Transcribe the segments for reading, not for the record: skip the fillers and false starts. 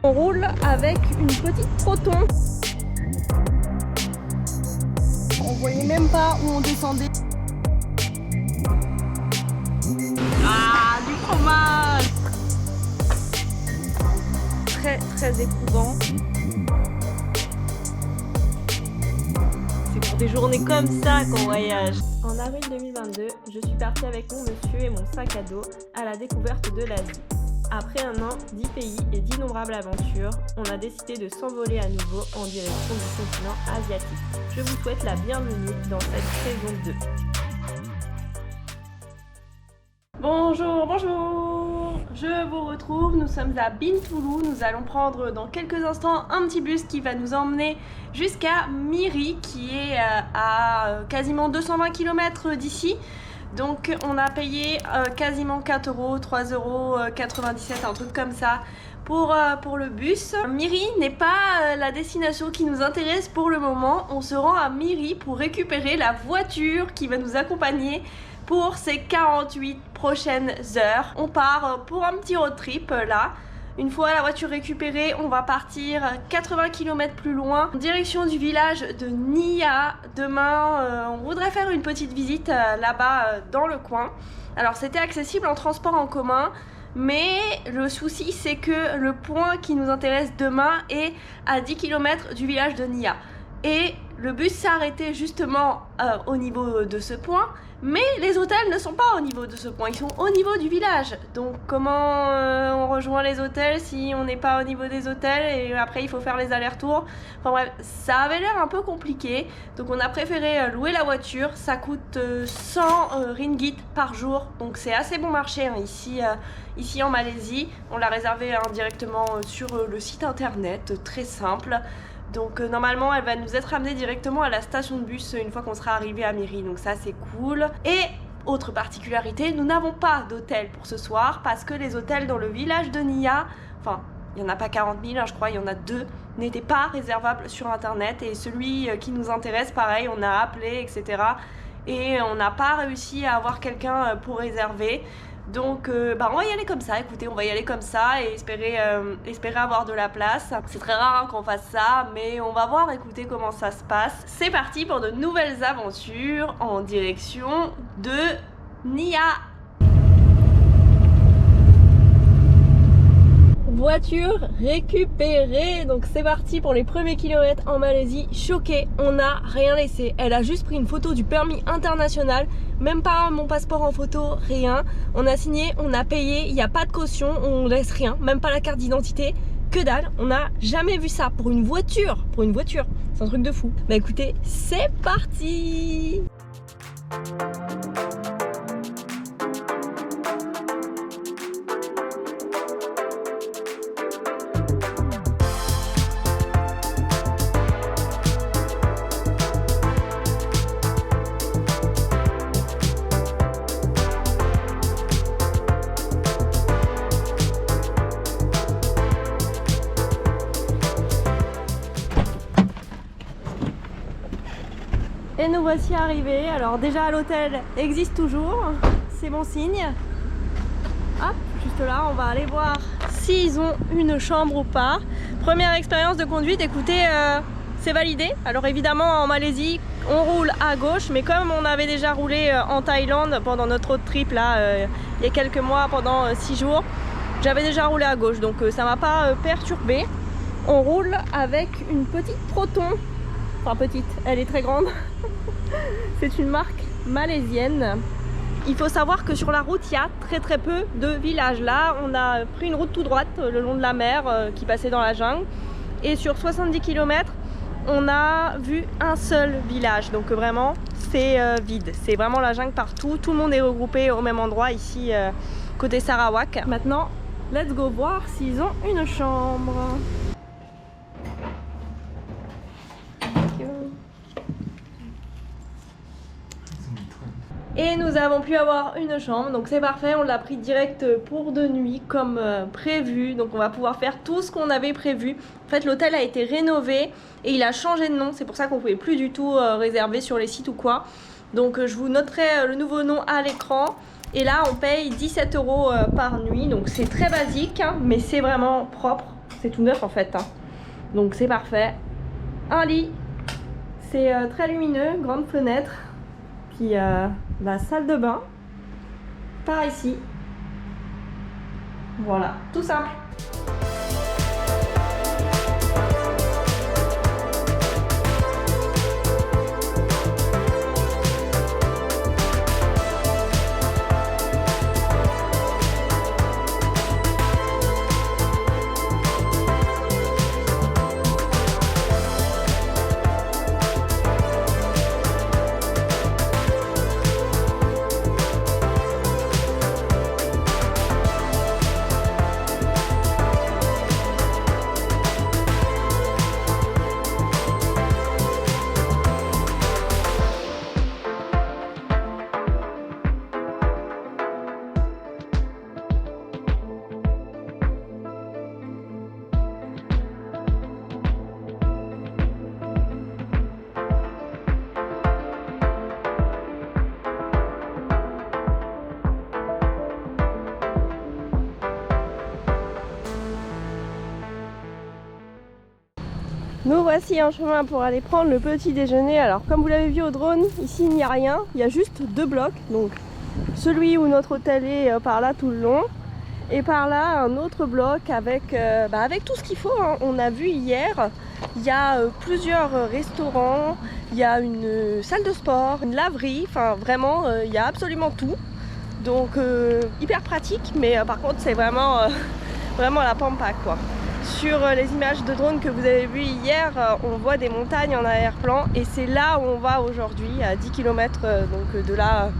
On roule avec une petite Proton. On voyait même pas où on descendait. Ah, du fromage! Très éprouvant. C'est pour des journées comme ça qu'on voyage. En avril 2022, je suis partie avec mon monsieur et mon sac à dos à la découverte de l'Asie. Après un an, 10 pays et d'innombrables aventures, on a décidé de s'envoler à nouveau en direction du continent asiatique. Je vous souhaite la bienvenue dans cette saison 2. Bonjour, je vous retrouve, nous sommes à Bintulu, nous allons prendre dans quelques instants un petit bus qui va nous emmener jusqu'à Miri qui est à quasiment 220 km d'ici. Donc on a payé quasiment 4 €, 3,97 €, un truc comme ça pour le bus. Miri n'est pas la destination qui nous intéresse pour le moment. On se rend à Miri pour récupérer la voiture qui va nous accompagner pour ces 48 prochaines heures. On part pour un petit road trip là. Une fois la voiture récupérée, on va partir 80 km plus loin, en direction du village de Nia. Demain, on voudrait faire une petite visite là-bas dans le coin. Alors c'était accessible en transport en commun, mais le souci c'est que le point qui nous intéresse demain est à 10 km du village de Nia. Et le bus s'est arrêté justement au niveau de ce point, mais les hôtels ne sont pas au niveau de ce point, ils sont au niveau du village. Donc comment on rejoint les hôtels si on n'est pas au niveau des hôtels et après il faut faire les allers-retours. Enfin bref, ça avait l'air un peu compliqué, donc on a préféré louer la voiture. Ça coûte 100 ringgit par jour, donc c'est assez bon marché hein, ici en Malaisie. On l'a réservé directement sur le site internet, très simple. Donc normalement elle va nous être amenée directement à la station de bus une fois qu'on sera arrivé à Miri, donc ça c'est cool. Et autre particularité, nous n'avons pas d'hôtel pour ce soir parce que les hôtels dans le village de Nia, enfin il n'y en a pas 40 000 hein, je crois, il y en a 2, n'étaient pas réservables sur internet. Et celui qui nous intéresse, pareil, on a appelé etc. et on n'a pas réussi à avoir quelqu'un pour réserver. Donc on va y aller comme ça, écoutez, on va y aller comme ça et espérer avoir de la place. C'est très rare hein, qu'on fasse ça, mais on va voir, écoutez comment ça se passe. C'est parti pour de nouvelles aventures en direction de Nia. Voiture récupérée, donc c'est parti pour les premiers kilomètres en Malaisie. Choquée, on n'a rien laissé. Elle a juste pris une photo du permis international, même pas mon passeport en photo, rien. On a signé, on a payé, il n'y a pas de caution, on laisse rien, même pas la carte d'identité, que dalle. On n'a jamais vu ça pour une voiture, c'est un truc de fou. Bah écoutez, c'est parti. Et nous voici arrivés. Alors déjà l'hôtel existe toujours, c'est bon signe. Hop, juste là, on va aller voir s'ils ont une chambre ou pas. Première expérience de conduite, écoutez, c'est validé. Alors évidemment en Malaisie, on roule à gauche, mais comme on avait déjà roulé en Thaïlande pendant notre road trip là, il y a quelques mois, pendant 6 jours, j'avais déjà roulé à gauche, donc ça m'a pas perturbé. On roule avec une petite Proton. Enfin petite, elle est très grande. C'est une marque malaisienne. Il faut savoir que sur la route, il y a très peu de villages. Là, on a pris une route tout droite le long de la mer qui passait dans la jungle. Et sur 70 km, on a vu un seul village. Donc vraiment, c'est vide. C'est vraiment la jungle partout. Tout le monde est regroupé au même endroit ici, côté Sarawak. Maintenant, let's go voir s'ils ont une chambre. Et nous avons pu avoir une chambre, donc c'est parfait, on l'a pris direct pour 2 nuits comme prévu. Donc on va pouvoir faire tout ce qu'on avait prévu. En fait l'hôtel a été rénové et il a changé de nom, c'est pour ça qu'on ne pouvait plus du tout réserver sur les sites ou quoi. Donc je vous noterai le nouveau nom à l'écran. Et là on paye 17 € par nuit, donc c'est très basique hein, mais c'est vraiment propre. c'est tout neuf en fait, hein. Donc c'est parfait. Un lit, c'est très lumineux, grande fenêtre. Puis la salle de bain, par ici. Voilà, tout simple. Nous voici en chemin pour aller prendre le petit déjeuner. Alors comme vous l'avez vu au drone, ici il n'y a rien, il y a juste 2 blocs. Donc celui où notre hôtel est par là tout le long. Et par là un autre bloc avec, avec tout ce qu'il faut, hein. On a vu hier, il y a plusieurs restaurants, il y a une salle de sport, une laverie, enfin vraiment il y a absolument tout. Donc hyper pratique, mais par contre c'est vraiment, vraiment la pampa quoi. Sur les images de drone que vous avez vues hier, on voit des montagnes en arrière-plan et c'est là où on va aujourd'hui, à 10 km donc de là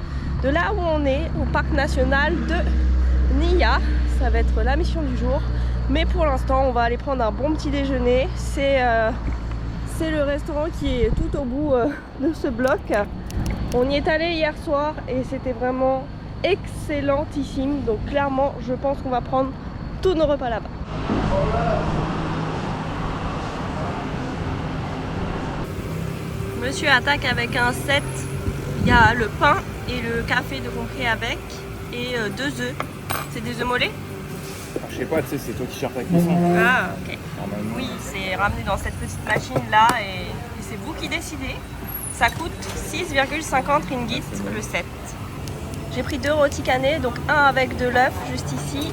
où on est, au parc national de Nia. Ça va être la mission du jour, mais pour l'instant on va aller prendre un bon petit déjeuner. C'est le restaurant qui est tout au bout de ce bloc. On y est allé hier soir et c'était vraiment excellentissime, donc clairement je pense qu'on va prendre tous nos repas là-bas. Monsieur attaque avec un set, il y a le pain et le café de compris avec et 2 œufs. C'est des œufs mollets? Je sais pas, tu sais, c'est toi qui cherches la cuisson. Ah ok. Normalement. Oui, c'est ramené dans cette petite machine là et c'est vous qui décidez. Ça coûte 6,50 ringgit le set. J'ai pris 2 rôtis canés, donc un avec de l'œuf juste ici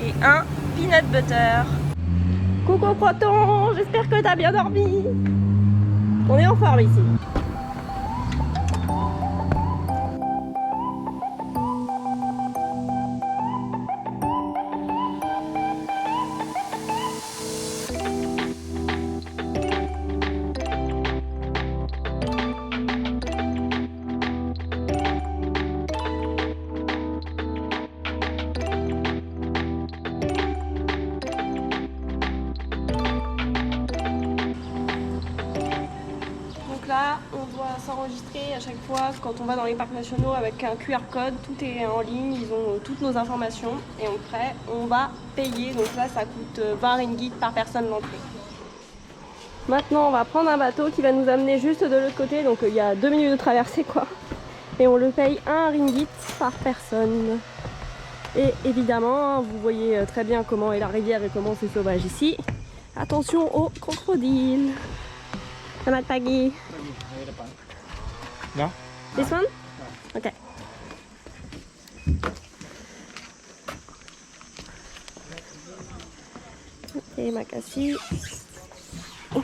et un peanut butter. Coucou Proton, j'espère que t'as bien dormi. On est en forme ici. Là, on doit s'enregistrer à chaque fois quand on va dans les parcs nationaux avec un QR code, tout est en ligne, ils ont toutes nos informations et après on va payer, donc là ça coûte 20 ringgit par personne l'entrée. Maintenant on va prendre un bateau qui va nous amener juste de l'autre côté, donc il y a 2 minutes de traversée quoi, et on le paye 1 ringgit par personne. Et évidemment, vous voyez très bien comment est la rivière et comment c'est sauvage ici. Attention aux crocodiles. Selamat pagi. Là? This one? Ok. Ok, makasih. Non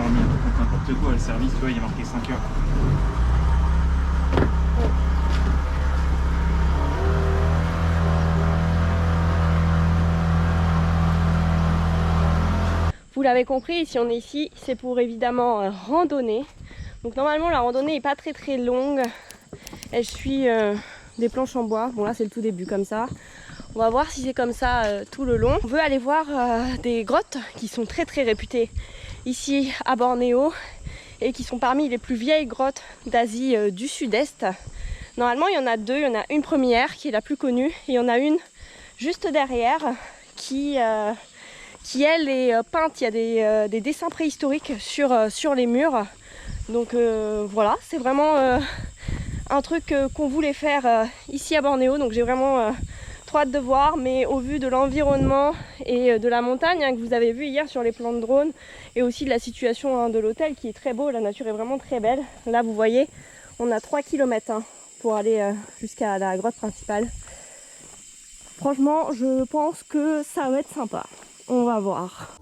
mais n'importe quoi, le service, tu vois, il y a marqué 5 heures. Vous l'avez compris, si on est ici, c'est pour évidemment randonner. Donc normalement la randonnée n'est pas très longue. Elle suit des planches en bois. Bon là c'est le tout début comme ça. On va voir si c'est comme ça tout le long. On veut aller voir des grottes qui sont très réputées ici à Bornéo et qui sont parmi les plus vieilles grottes d'Asie du Sud-Est. Normalement il y en a 2, il y en a une première qui est la plus connue et il y en a une juste derrière qui elle est peinte. Il y a des dessins préhistoriques sur les murs. Donc voilà, c'est vraiment un truc qu'on voulait faire ici à Bornéo. Donc j'ai vraiment trop hâte de voir, mais au vu de l'environnement et de la montagne que vous avez vu hier sur les plans de drone, et aussi de la situation de l'hôtel qui est très beau, la nature est vraiment très belle. Là vous voyez, on a 3 km pour aller jusqu'à la grotte principale. Franchement, je pense que ça va être sympa. On va voir.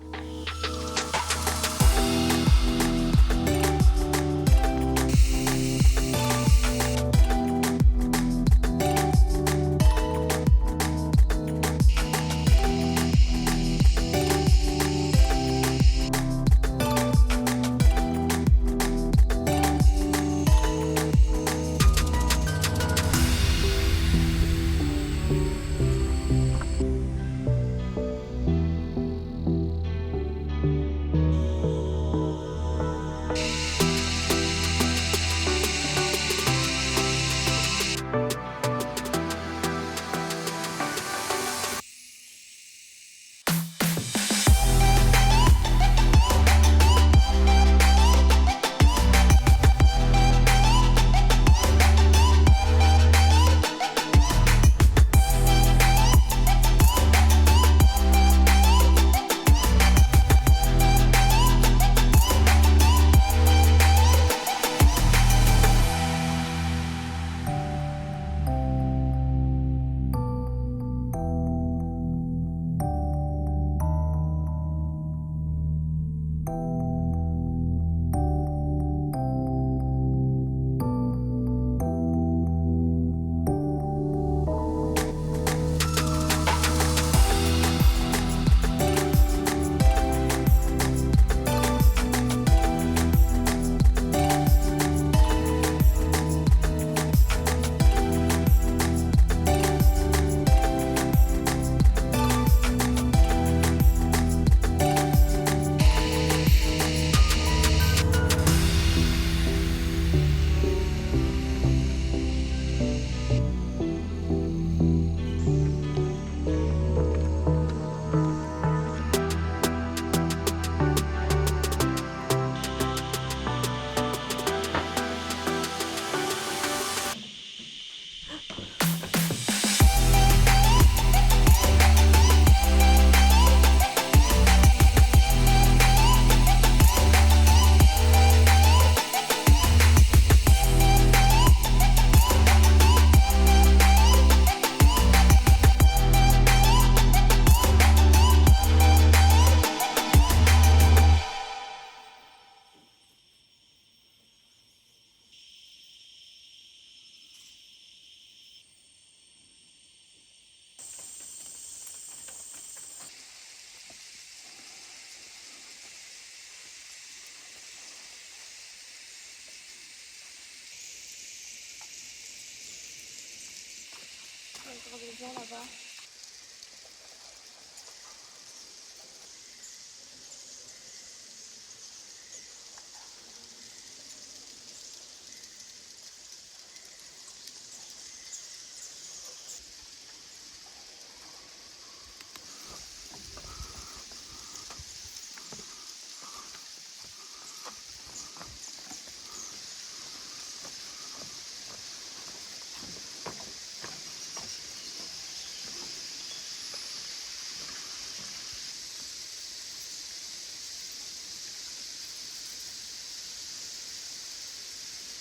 Des gens là-bas.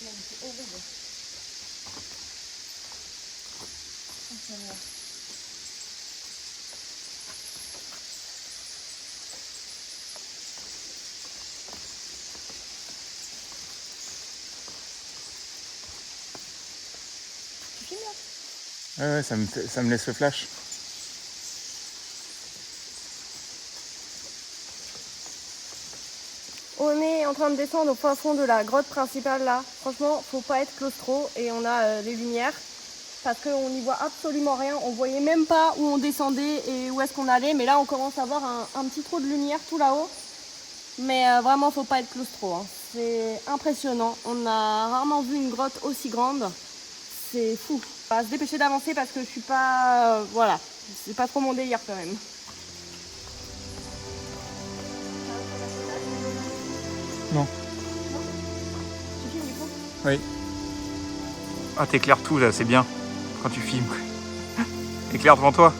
C'est horrible. Tu filmes là? Ouais, ça me laisse le flash. On est en train de descendre au fin fond de la grotte principale là. Franchement, faut pas être claustro et on a les lumières parce qu'on n'y voit absolument rien. On voyait même pas où on descendait et où est-ce qu'on allait. Mais là, on commence à voir un petit trou de lumière tout là-haut. Mais vraiment, faut pas être claustro. Hein. C'est impressionnant. On a rarement vu une grotte aussi grande. C'est fou. On va se dépêcher d'avancer parce que je suis pas... voilà, c'est pas trop mon délire quand même. Non. Oui. Ah, t'éclaires tout là, c'est bien quand tu filmes. Éclaire devant toi.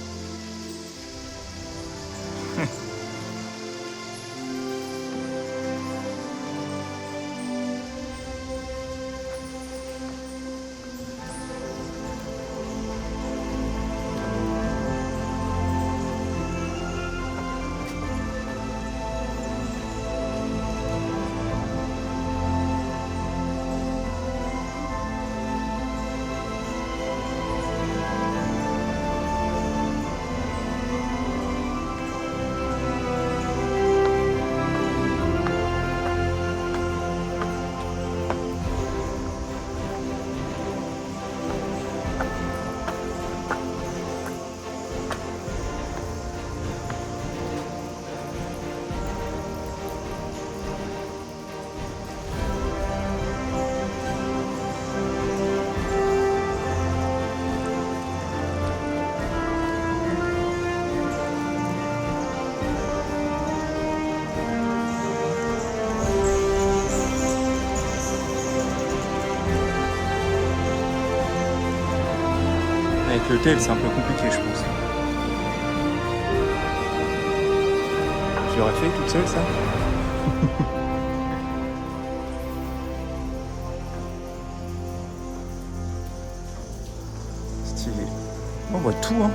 Avec le tel, c'est un peu compliqué, je pense. Tu l'aurais fait toute seule, ça? Stylé. On voit tout, hein.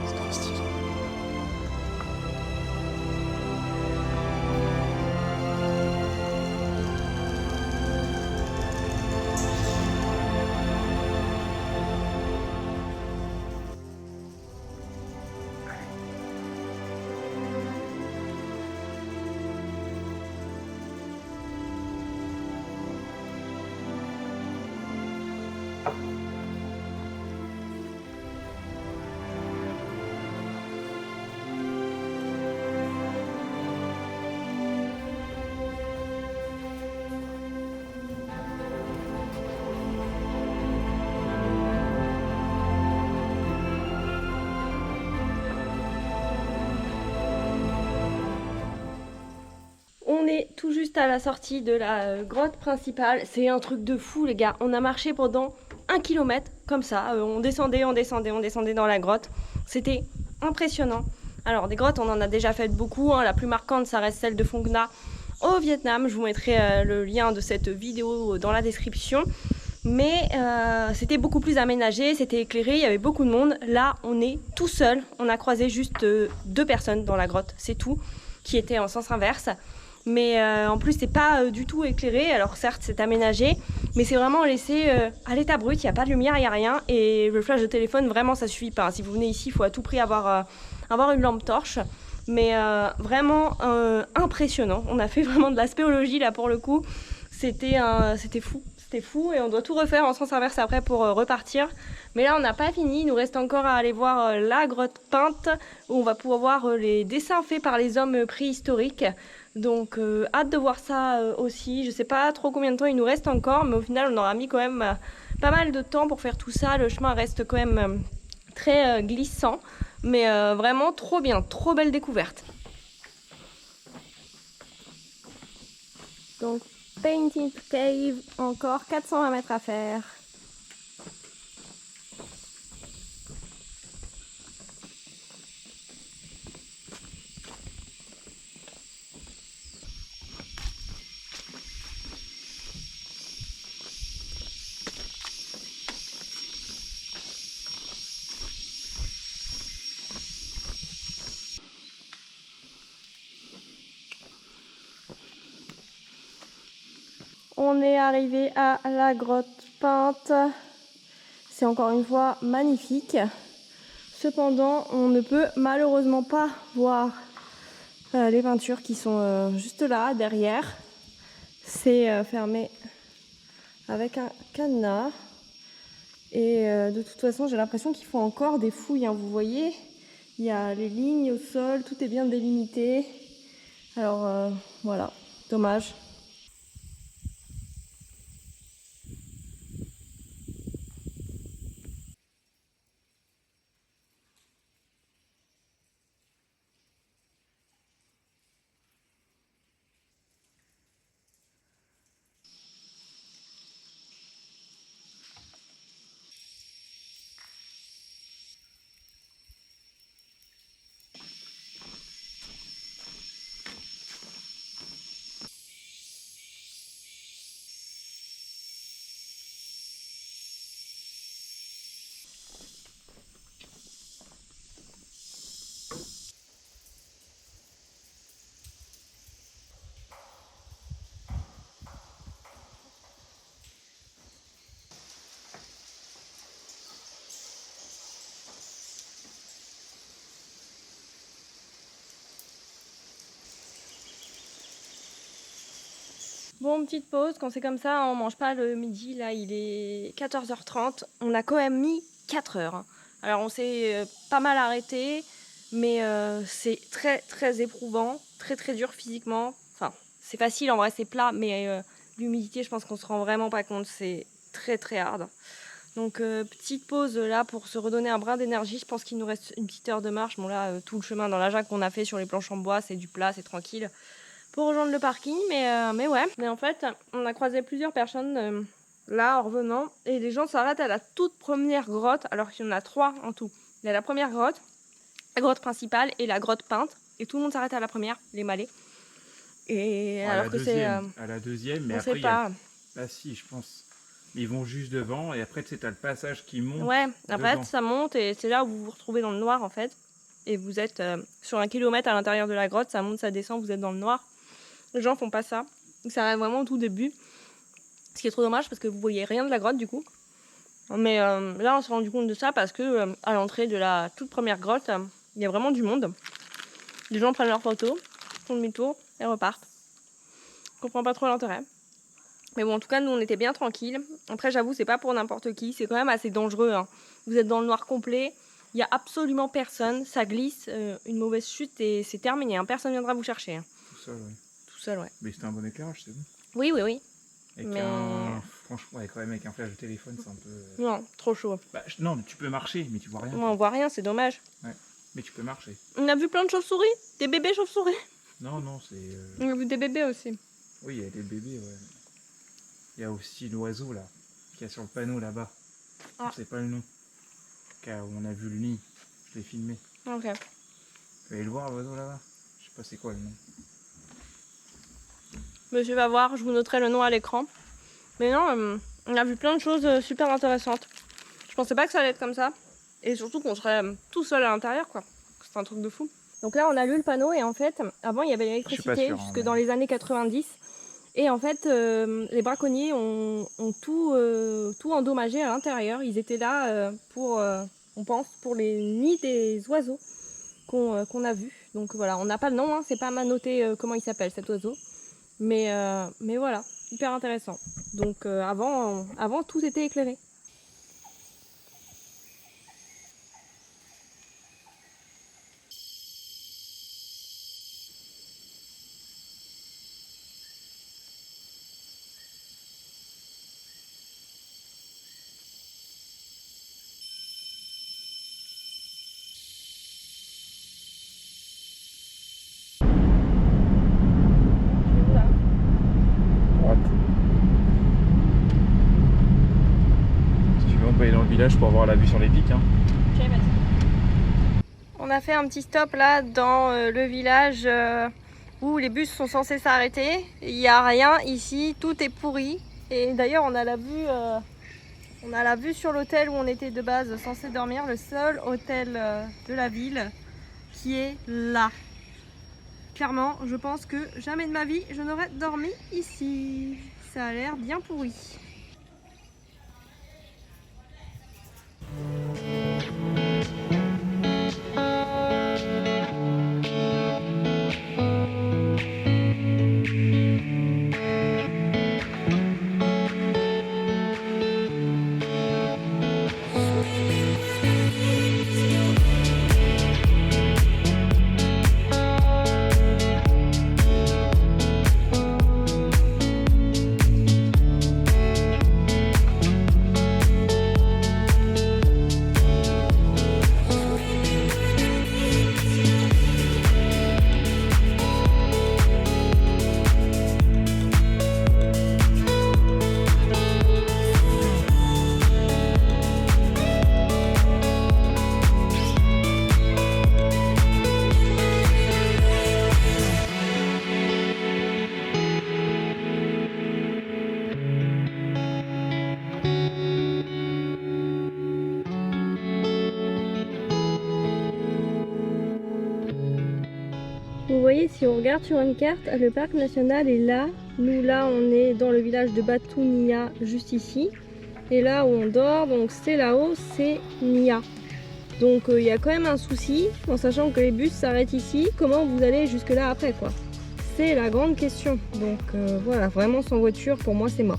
C'est trop stylé. On est tout juste à la sortie de la grotte principale. C'est un truc de fou, les gars. On a marché pendant 1 kilomètre, comme ça. On descendait dans la grotte. C'était impressionnant. Alors, des grottes, on en a déjà fait beaucoup, hein. La plus marquante, ça reste celle de Phong Nha au Vietnam. Je vous mettrai le lien de cette vidéo dans la description. Mais c'était beaucoup plus aménagé, c'était éclairé, il y avait beaucoup de monde. Là, on est tout seul. On a croisé juste 2 personnes dans la grotte, c'est tout, qui étaient en sens inverse. Mais en plus, c'est pas du tout éclairé. Alors certes, c'est aménagé, mais c'est vraiment laissé à l'état brut. Il n'y a pas de lumière, il n'y a rien. Et le flash de téléphone, vraiment, ça suffit pas. Si vous venez ici, il faut à tout prix avoir une lampe torche. Mais vraiment impressionnant. On a fait vraiment de la spéologie là pour le coup. C'était fou. C'était fou et on doit tout refaire en sens inverse après pour repartir. Mais là, on n'a pas fini. Il nous reste encore à aller voir la grotte peinte où on va pouvoir voir les dessins faits par les hommes préhistoriques. Donc, hâte de voir ça aussi. Je sais pas trop combien de temps il nous reste encore, mais au final, on aura mis quand même pas mal de temps pour faire tout ça. Le chemin reste quand même très glissant, mais vraiment trop bien, trop belle découverte. Donc, Painted Cave, encore 420 mètres à faire. On est arrivé à la grotte peinte. C'est encore une fois magnifique. Cependant, on ne peut malheureusement pas voir les peintures qui sont juste là, derrière. C'est fermé avec un cadenas. Et de toute façon, j'ai l'impression qu'ils font encore des fouilles, hein. Vous voyez, il y a les lignes au sol, tout est bien délimité. Alors voilà, dommage. Bon, petite pause, quand c'est comme ça, on mange pas le midi, là il est 14h30, on a quand même mis 4 heures. Hein. Alors on s'est pas mal arrêté, mais c'est très très éprouvant, très très dur physiquement. Enfin, c'est facile en vrai, c'est plat, mais l'humidité, je pense qu'on se rend vraiment pas compte, c'est très très hard. Donc petite pause là pour se redonner un brin d'énergie, je pense qu'il nous reste une petite heure de marche. Bon là, tout le chemin dans la jungle qu'on a fait sur les planches en bois, c'est du plat, c'est tranquille. Pour rejoindre le parking, mais ouais. Mais en fait, on a croisé plusieurs personnes là en revenant et les gens s'arrêtent à la toute première grotte, alors qu'il y en a 3 en tout. Il y a la première grotte, la grotte principale et la grotte peinte, et tout le monde s'arrête à la première, les malais. Et alors que c'est à la deuxième, mais on après sait il y a... pas. Ah si, je pense. Ils vont juste devant et après tu sais, t'as le passage qui monte. Ouais, après dedans. ça monte et c'est là où vous vous retrouvez dans le noir en fait. Et vous êtes sur 1 kilomètre à l'intérieur de la grotte, ça monte, ça descend, vous êtes dans le noir. Les gens font pas ça. Donc ça reste vraiment au tout début. Ce qui est trop dommage parce que vous voyez rien de la grotte du coup. Mais là on s'est rendu compte de ça parce que à l'entrée de la toute première grotte, il y a vraiment du monde. Les gens prennent leurs photos, font demi-tour et repartent. Je comprends pas trop l'intérêt. Mais bon, en tout cas, nous on était bien tranquilles. Après, j'avoue, c'est pas pour n'importe qui. C'est quand même assez dangereux. Hein. Vous êtes dans le noir complet. Il y a absolument personne. Ça glisse. Une mauvaise chute et c'est terminé. Hein. Personne viendra vous chercher. Hein. Tout seul, ouais. Tout seul, ouais. Mais c'était un bon éclairage, c'est bon. Oui, oui, oui. Avec Mais- Franchement, ouais, quand même, avec un flash de téléphone, c'est un peu... Non, trop chaud. Bah, non, mais tu peux marcher, mais tu vois rien. Moi, on voit rien, c'est dommage. Mais tu peux marcher. On a vu plein de chauves-souris. Des bébés chauves-souris. Non, non, c'est... On a vu des bébés aussi. Oui, il y a des bébés, ouais. Il y a aussi l'oiseau, là, qui est sur le panneau, là-bas. Ah. Je sais pas le nom. Car on a vu le nid. Je l'ai filmé. Ok. Vous allez le voir, l'oiseau, là-bas? Je sais pas c'est quoi le nom. Monsieur va voir, je vous noterai le nom à l'écran. Mais non, on a vu plein de choses super intéressantes. Je pensais pas que ça allait être comme ça. Et surtout qu'on serait tout seul à l'intérieur, quoi. C'est un truc de fou. Donc là, on a lu le panneau et en fait, avant, il y avait l'électricité sûr, hein, jusque mais- dans les années 90. Et en fait, les braconniers ont tout endommagé à l'intérieur. Ils étaient là pour, on pense, pour les nids des oiseaux qu'on a vus. Donc voilà, on n'a pas le nom, hein, c'est pas noté comment il s'appelle cet oiseau. Mais voilà, hyper intéressant. Donc avant, tout était éclairé. Droite. Si tu veux, on peut aller dans le village pour avoir la vue sur les pics. Hein. On a fait un petit stop là dans le village où les bus sont censés s'arrêter. Il n'y a rien ici, tout est pourri. Et d'ailleurs on a la vue sur l'hôtel où on était de base censé dormir, le seul hôtel de la ville qui est là. Clairement, je pense que jamais de ma vie je n'aurais dormi ici. Ça a l'air bien pourri. Vous voyez, si on regarde sur une carte, le parc national est là. Nous, là, on est dans le village de Batounia, juste ici. Et là où on dort, donc c'est là-haut, c'est Nia. Donc il y a quand même un souci, en sachant que les bus s'arrêtent ici. Comment vous allez jusque là après, quoi? c'est la grande question. Donc voilà, vraiment sans voiture, pour moi c'est mort.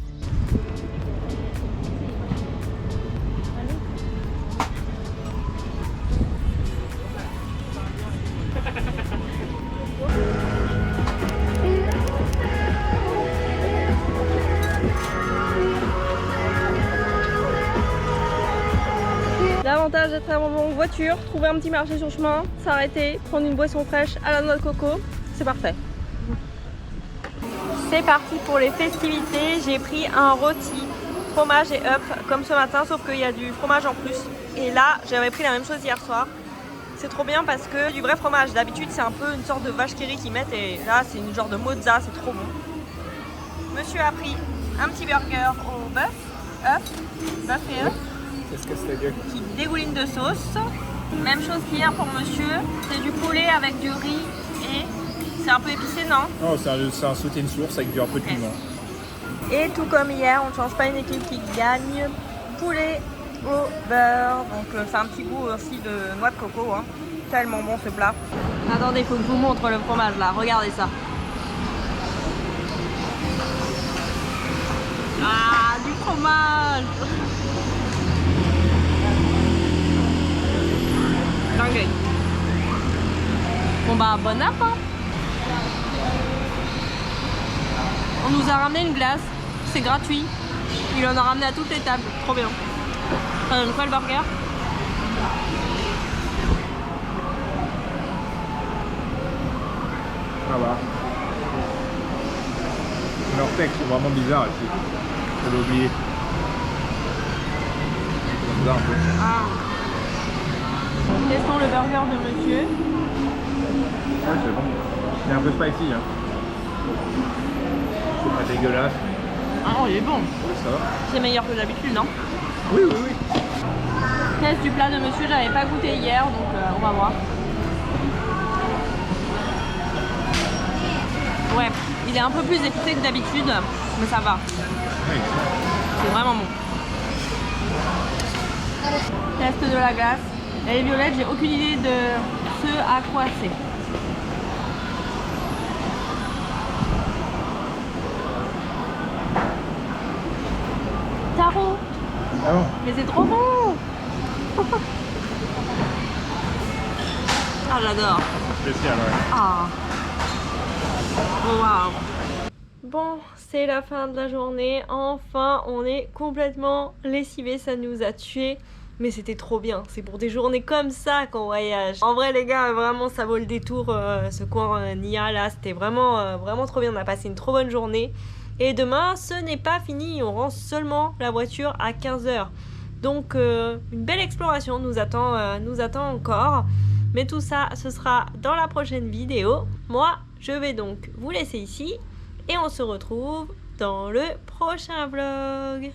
L'avantage d'être en voiture, trouver un petit marché sur le chemin, s'arrêter, prendre une boisson fraîche à la noix de coco, c'est parfait. C'est parti pour les festivités, j'ai pris un rôti, fromage et œufs comme ce matin, sauf qu'il y a du fromage en plus. Et là, j'avais pris la même chose hier soir. C'est trop bien parce que du vrai fromage, d'habitude c'est un peu une sorte de vache qui rit qu'ils mettent et là c'est une genre de mozza, c'est trop bon. Monsieur a pris un petit burger au bœuf et œufs. Qu'est-ce que c'est Dieu? Qui dégouline de sauce. Même chose qu'hier pour monsieur, c'est du poulet avec du riz et c'est un peu épicé, non? Non, c'est un sauté une source avec un peu de piment. Et tout comme hier, on ne change pas une équipe qui gagne. Poulet au beurre, donc c'est un petit goût aussi de noix de coco, hein. Tellement bon ce plat. Attendez, il faut que je vous montre le fromage là, regardez ça. Ah, du fromage! Dingue. Bon bah bon app hein. On nous a ramené une glace, c'est gratuit. Il en a ramené à toutes les tables, trop bien. Ça donne quoi le burger? Ça va. Leurs textes sont vraiment bizarres ici. Je l'ai oublié. C'est bizarre un peu. Ah. Testons le burger de monsieur. Ouais, c'est bon. C'est un peu spicy. Hein. C'est pas dégueulasse. Ah non, il est bon. Ouais, ça va. C'est meilleur que d'habitude, non? Oui, oui, oui. Test du plat de monsieur, j'avais pas goûté hier, donc on va voir. Ouais, il est un peu plus épicé que d'habitude, mais ça va. Oui. C'est vraiment bon. Test de la glace. Elle est violette, j'ai aucune idée de ce à quoi c'est. Taro. Ah bon? Mais c'est trop bon. Ah j'adore. Spécial, ouais. Ah. Waouh. Bon, c'est la fin de la journée. Enfin, on est complètement lessivés, ça nous a tués. Mais c'était trop bien, c'est pour des journées comme ça qu'on voyage. En vrai les gars, vraiment ça vaut le détour, ce coin Nia là, c'était vraiment, vraiment trop bien. On a passé une trop bonne journée. Et demain, ce n'est pas fini, on rend seulement la voiture à 15 h. Donc une belle exploration nous attend encore. Mais tout ça, ce sera dans la prochaine vidéo. Moi, je vais donc vous laisser ici. Et on se retrouve dans le prochain vlog.